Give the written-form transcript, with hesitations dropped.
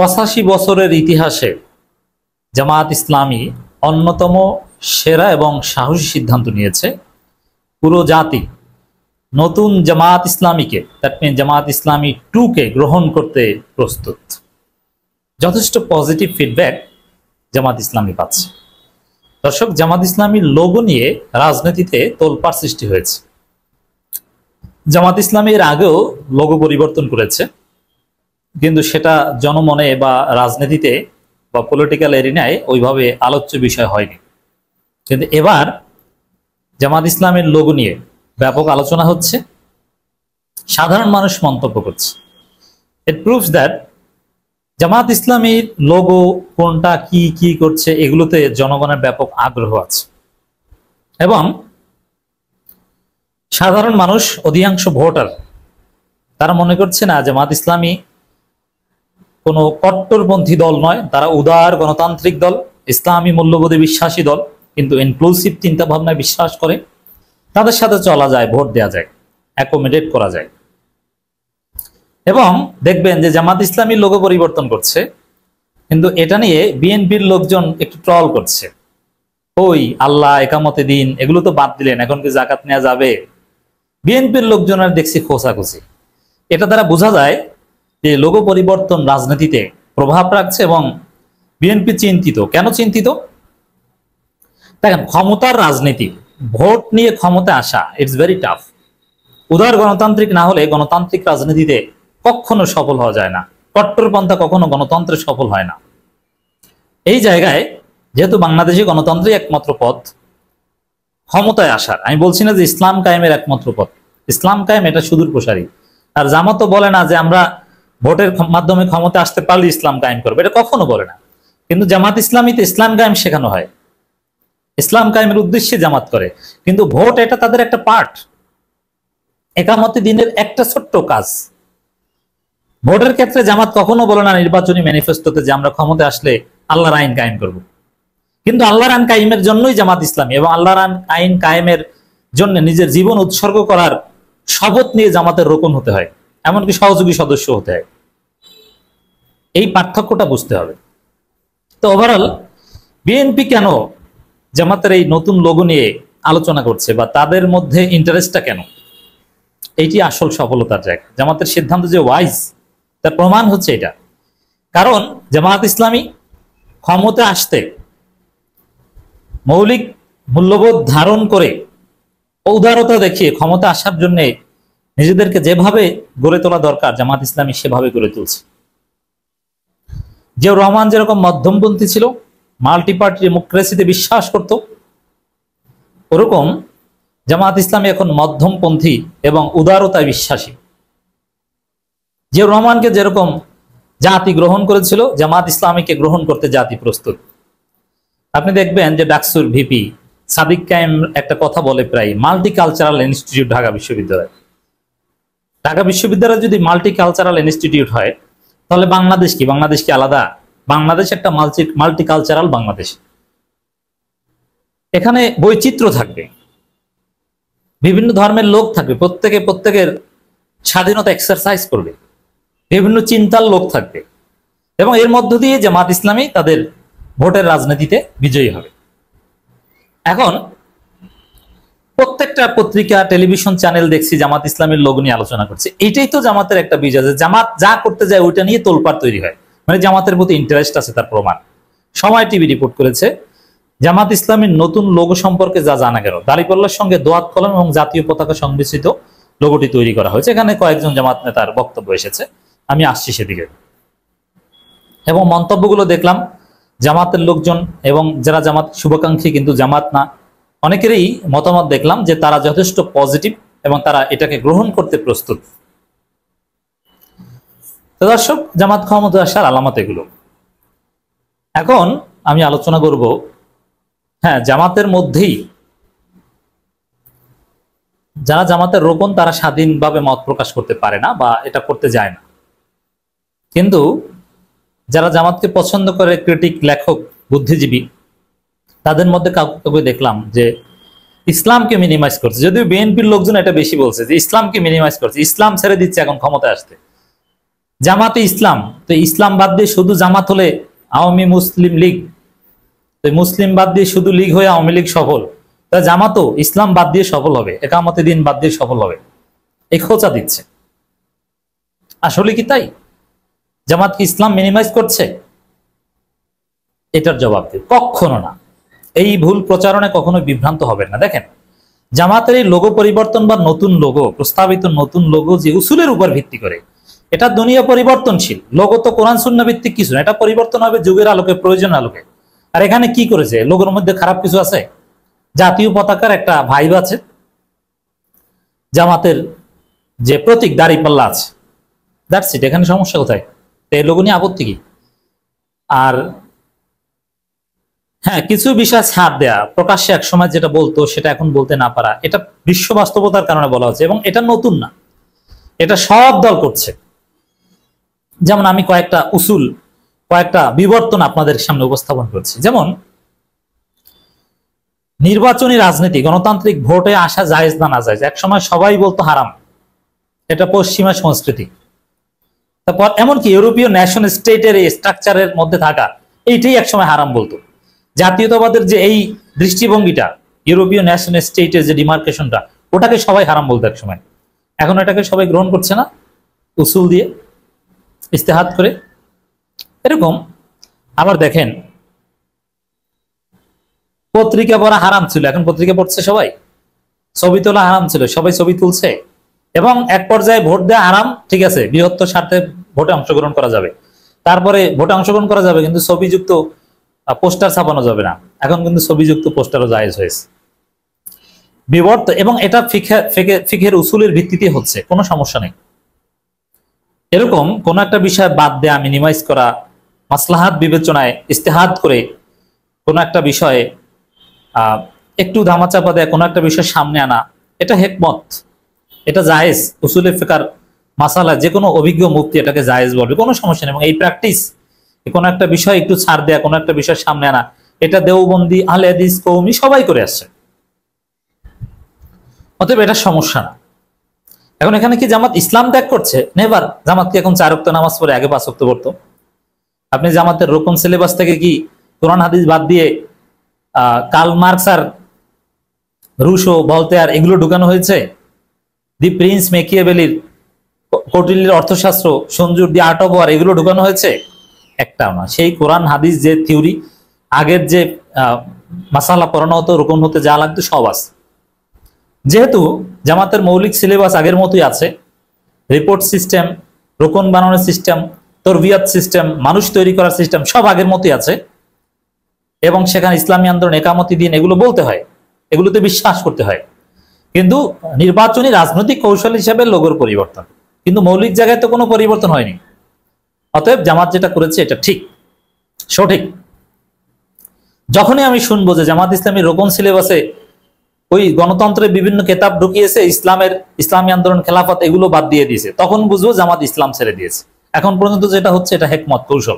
85 বছরের ইতিহাসে জামায়াত ইসলামী অন্যতম সেরা এবং সাহসী সিদ্ধান্ত নিয়েছে। পুরো জাতি নতুন জামায়াত ইসলামীকে, দ্যাট মিন জামায়াত ইসলামী 2 কে গ্রহণ করতে প্রস্তুত। যথেষ্ট পজিটিভ ফিডব্যাক জামায়াত ইসলামী পাচ্ছে। দর্শক, জামায়াত ইসলামীর লোগো নিয়ে রাজনীতিতে তোলপাড় সৃষ্টি হয়েছে। জামায়াত ইসলামী এর আগেও লোগো পরিবর্তন করেছে, কিন্তু সেটা জনমনে বা রাজনীতিতে বা পলিটিক্যাল এরিনায় ওইভাবে আলোচ্য বিষয় হয়নি। কিন্তু এবার জামায়াত ইসলামের লোগো নিয়ে ব্যাপক আলোচনা হচ্ছে, সাধারণ মানুষ মন্তব্য করছে। ইট প্রুভস দ্যাট জামায়াত ইসলামীর লোগো কোনটা কি কি করছে এগুলোতে জনগণের ব্যাপক আগ্রহ আছে, এবং সাধারণ মানুষ, অধিকাংশ ভোটার, তারা মনে করছে না জামায়াত ইসলামী কোনো কট্টরপন্থী দল নয়। তারা উদার গণতান্ত্রিক দল, ইসলামী মূল্যবোধে বিশ্বাসী দল, কিন্তু ইনক্লুসিভ চিন্তা ভাবনায় বিশ্বাস করে। তাদের সাথে চলা যায়, ভোট দেওয়া যায়, অ্যাকোমোডেট করা যায়। এবং দেখবেন যে জামায়াত ইসলামী লোগো পরিবর্তন করছে, কিন্তু এটা নিয়ে বিএনপির লোকজন একটু ট্রল করছে। ওই আল্লাহ, একামতে দিন, এগুলো তো বাদ দিলেন, এখন কি জাকাত নেওয়া যাবে? বিএনপির লোকজনের দেখছি খোঁচাখুচি। এটা দ্বারা বোঝা যায় যে লোগো পরিবর্তন রাজনীতিতে প্রভাব রাখছে এবং বিএনপি চিন্তিত। কেন চিন্তিত? দেখেন, ক্ষমতার রাজনীতি, ভোট নিয়ে ক্ষমতা আসা, ইটস ভেরি টাফ। উদার গণতান্ত্রিক না হলে গণতান্ত্রিক রাজনীতিতে কখনো সফল হওয়া যায় না। কট্টরপন্থা কখনো গণতন্ত্রে সফল হয় না। এই জায়গায় যেহেতু বাংলাদেশে গণতন্ত্রই একমাত্র পথ ক্ষমতায় আসার, আমি বলছি না যে ইসলাম কায়েমের একমাত্র পথ, ইসলাম কায়েম এটা সুদূর প্রসারী। আর জামাতও বলে না যে আমরা ভোটের মাধ্যমে ক্ষমতা আসতে পারলে ইসলাম কায়েম করবে, এটা কখনো বলে না। কিন্তু জামাত ইসলামীতে ইসলাম কায়েম শেখানো হয়, ইসলাম কায়েমের উদ্দেশ্যে জামাত করে। কিন্তু ভোট এটা তাদের একটা পার্ট, একামতে দিনের একটা ছোট্ট কাজ। ভোটের ক্ষেত্রে জামাত কখনো বলে না নির্বাচনী ম্যানিফেস্টোতে যে আমরা ক্ষমতা আসলে আল্লাহর আইন কায়েম করব। কিন্তু আল্লাহর আইন কায়েমের জন্যই জামাত ইসলামী, এবং আল্লাহর আইন কায়েমের জন্য নিজের জীবন উৎসর্গ করার শপথ নিয়ে জামাতের রোকন হতে হয়, এমনকি সহযোগী সদস্য হতে হয়। এই পার্থক্যটা বুঝতে হবে। তো ওভারঅল বিএনপি কেন জামাতের এই নতুন লোগো নিয়ে আলোচনা করছে, বা তাদের মধ্যে ইন্টারেস্টটা কেন, এইটি আসল সফলতার জায়গা। জামাতের সিদ্ধান্ত যে ওয়াইজ, তার প্রমাণ হচ্ছে এটা। কারণ জামাত ইসলামী ক্ষমতা আসতে মৌলিক মূল্যবোধ ধারণ করে, উদারতা দেখিয়ে ক্ষমতা আসার জন্য নিজেদেরকে যেভাবে গড়ে তোলা দরকার জামাত ইসলামী সেভাবে গড়ে তুলছে। জিয়াউর রহমান যেরকম মধ্যমপন্থী ছিল, মাল্টি পার্টি ডেমোক্রেসিতে বিশ্বাস করত, ওরকম জামাত ইসলামী এখন মধ্যমপন্থী এবং উদারতায় বিশ্বাসী। জিয়াউর রহমানকে যেরকম জাতি গ্রহণ করেছিল, জামাত ইসলামীকে গ্রহণ করতে জাতি প্রস্তুত। আপনি দেখবেন যে ডাকসুর ভিপি সাদিক কায়েম একটা কথা বলে প্রায়, মাল্টি কালচারাল ইনস্টিটিউট ঢাকা বিশ্ববিদ্যালয়। ঢাকা বিশ্ববিদ্যালয় যদি মাল্টি কালচারাল ইনস্টিটিউট হয়, তাহলে বাংলাদেশ কি? বাংলাদেশ কি আলাদা? বাংলাদেশ একটা মাল্টি কালচারাল বাংলাদেশ। এখানে বৈচিত্র্য থাকবে, বিভিন্ন ধর্মের লোক থাকবে, প্রত্যেকের স্বাধীনতা এক্সারসাইজ করবে, বিভিন্ন চিন্তার লোক থাকবে, এবং এর মধ্য দিয়ে জামাত ইসলামী তাদের ভোটের রাজনীতিতে বিজয়ী হবে। এখন প্রত্যেকটা পত্রিকা, টেলিভিশন চ্যানেল দেখছি জামাত ইসলামের লোগো নিয়ে আলোচনা করছে। এটাই তো জামাতের একটা বিজয়, যে জামাত যা করতে যায় ওইটা নিয়ে তোলপাড় তৈরি হয়, মানে জামাতের প্রতি ইন্টারেস্ট আছে, তার প্রমাণ। সময় টিভি রিপোর্ট করেছে জামাত ইসলামের নতুন লোগো সম্পর্কে যা জানা গেল, দাঁড়িপাল্লার সঙ্গে দোয়াত কলম এবং জাতীয় পতাকা সংমিশ্রিত লোগোটি তৈরি করা হয়েছে। এখানে কয়েকজন জামাত নেতার বক্তব্য এসেছে, আমি আসছি সেদিকে। এবং মন্তব্যগুলো দেখলাম জামাতের লোকজন এবং যারা জামাত শুভাকাঙ্ক্ষী কিন্তু জামাত না, অনেকেরই মতামত দেখলাম যে তারা যথেষ্ট পজিটিভ এবং তারা এটাকে গ্রহণ করতে প্রস্তুত। তো দর্শক, জামাত ক্ষমতা আসার আলামত এগুলো। এখন আমি আলোচনা করব, হ্যাঁ, জামাতের মধ্যেই যারা জামাতের রোকন, তারা স্বাধীনভাবে মত প্রকাশ করতে পারে না বা এটা করতে যায় না। কিন্তু যারা জামাতকে পছন্দ করে, ক্রিটিক, লেখক, বুদ্ধিজীবী, তাদের মধ্যে কাউকে দেখলাম যে ইসলামকে মিনিমাইজ করছে। যদিও বিএনপির লোকজন এটা বেশি বলছে যে ইসলামকে মিনিমাইজ করছে, ইসলাম ছেড়ে দিচ্ছে এখন ক্ষমতায় আসতে। জামাতে ইসলাম, তো ইসলাম বাদ দিয়ে শুধু জামাত হলে আওয়ামী মুসলিম লীগ, তো মুসলিম বাদ দিয়ে শুধু লীগ হয়ে আওয়ামী লীগ সফল, তা জামাতও ইসলাম বাদ দিয়ে সফল হবে, একামতে দিন বাদ দিয়ে সফল হবে, এই খোঁচা দিচ্ছে। আসলে কি তাই? জামাত কি ইসলাম মিনিমাইজ করছে? এটার জবাব দিই কখনো না। এই ভুল প্রচারণে কখনো বিভ্রান্ত হবেন না। দেখেন, জামাতের এই লোগো পরিবর্তন বা নতুন লোগো, প্রস্তাবিত নতুন লোগো যে উসুলের উপর ভিত্তি করে, এটা দুনিয়া পরিবর্তনশীল। লোগো তো কোরআন সুন্নাহ ভিত্তিক কিছু না, এটা পরিবর্তন হবে যুগের আলোকে, প্রয়োজনের আলোকে। আর এখানে কি করেছে? লোগোর মধ্যে খারাপ কিছু আছে? জাতীয় পতাকার একটা ভাইব আছে, জামাতের যে প্রতীক দাঁড়িপাল্লা আছে, দ্যাটস ইট। এখানে সমস্যা কোথায়? এই লোগো নিয়ে আপত্তি কি? আর হ্যাঁ, কিছু বিষয় ছাড় দেয়া, প্রকাশ্যে একসময় যেটা বলতো সেটা এখন বলতে না পারা, এটা বিশ্ব বাস্তবতার কারণে বলা হচ্ছে, এবং এটা নতুন না, এটা সব দল করছে। যেমন আমি কয়েকটা উসুল, কয়েকটা বিবর্তন আপনাদের সামনে উপস্থাপন করছি। যেমন নির্বাচনী রাজনীতি, গণতান্ত্রিক ভোটে আসা জায়েজ না না জায়েজ, একসময় সবাই বলতো হারাম, এটা পশ্চিমা সংস্কৃতি। তারপর এমনকি ইউরোপীয় ন্যাশন স্টেটের এই স্ট্রাকচারের মধ্যে থাকা, এইটাই একসময় হারাম বলতো। জাতীয়তাবাদের যে এই দৃষ্টিভঙ্গিটা, ইউরোপীয় ন্যাশন স্টেটের যে ডিমার্কেশনটা, ওটাকে সবাই হারাম বলতো একসময়। এখন এটাকে সবাই গ্রহণ করছে না, উসুল দিয়ে, ইস্তেহাদ করে। এরকম আবার দেখেন, পত্রিকা পড়া হারাম ছিল, এখন পত্রিকা পড়ছে সবাই। ছবি তোলা হারাম ছিল, সবাই ছবি তুলছে। এবং এক পর্যায়ে ভোট দেওয়া হারাম, ঠিক আছে, বৃহত্তর স্বার্থে ভোটে অংশগ্রহণ করা যাবে, তারপরে ভোটে অংশগ্রহণ করা যাবে, কিন্তু ছবিযুক্ত পোস্টার ছাপানো যাবে না। এখন কিন্তু ছবিযুক্ত পোস্টারও জায়েজ হয়েছে, বিবর্তন। এবং এটা ফিকহের উসুলের ভিত্তিতে হচ্ছে, কোনো সমস্যা নেই। এরকম কোন একটা বিষয় বাদ দেয়া, মিনিমাইজ করা, মাসলাহাত বিবেচনায় ইস্তেহাদ করে কোন একটা বিষয়ে একটু ধামাচাপা দেয়া, কোন একটা বিষয় সামনে আনা, এটা হেকমত, এটা জায়েজ। উসুলে ফিকার মাসালা যে কোনো অভিজ্ঞ মুফতি এটাকে জায়েজ বলবে, কোনো সমস্যা নেই। এবং এই প্র্যাকটিস, কোন একটা বিষয় একটু ছাড় দেয়া, কোন একটা বিষয় সামনে আনা, এটা দেওবন্দি, আহলে হাদিস, কওমি সবাই করে আসছে, অতএব এটা সমস্যা না। এখন এখানে কি জামাত ইসলাম ত্যাগ করছে? নেভার। জামাত কি এখন 4 ওয়াক্ত নামাজ পড়ে? আগে 5 ওয়াক্ত পড়তো। আপনি জামাতের রোকন সিলেবাস থেকে কি কোরআন হাদিস বাদ দিয়ে কার্ল মার্কস আর রুশো, ভলতেয়ার এগুলো ঢুকানো হয়েছে? দি প্রিন্স মেকিয়াভেলির কৌটিল্যের অর্থশাস্ত্র, সঞ্জুর দি আর্ট অফ ওয়ার, এগুলো ঢুকানো হয়েছে? একটাও না। সেই কোরআন হাদিস যে থিওরি, আগের যে মাসালা পড়ানো হতো, রোকন হতে যা লাগতো সব আছে। যেহেতু জামাতের মৌলিক সিলেবাস আগের মতোই আছে, রিপোর্ট সিস্টেম, রোকন বানানোর সিস্টেম, তরবিয়াত সিস্টেম, মানুষ তৈরি করার সিস্টেম সব আগের মতোই আছে, এবং সেখানে ইসলামী আন্দোলন, একামতি দিন, এগুলো বলতে হয়, এগুলোতে বিশ্বাস করতে হয়। কিন্তু নির্বাচনী রাজনৈতিক কৌশল হিসেবে লোগোর পরিবর্তন, কিন্তু মৌলিক জায়গায় তো কোনো পরিবর্তন হয়নি। অতএব জামাত যেটা করেছে এটা ঠিক, সঠিক। যখনই আমি শুনবো যে জামাত ইসলামী রোকন সিলেবাসে ওই গণতন্ত্রের বিভিন্ন কেতাব ঢুকিয়েছে, ইসলামী আন্দোলন, খেলাফত এগুলো বাদ দিয়ে দিয়েছে, তখন বুঝবো জামাত ইসলাম ছেড়ে দিয়েছে। এখন পর্যন্ত যেটা হচ্ছে এটা হেকমত, কৌশল।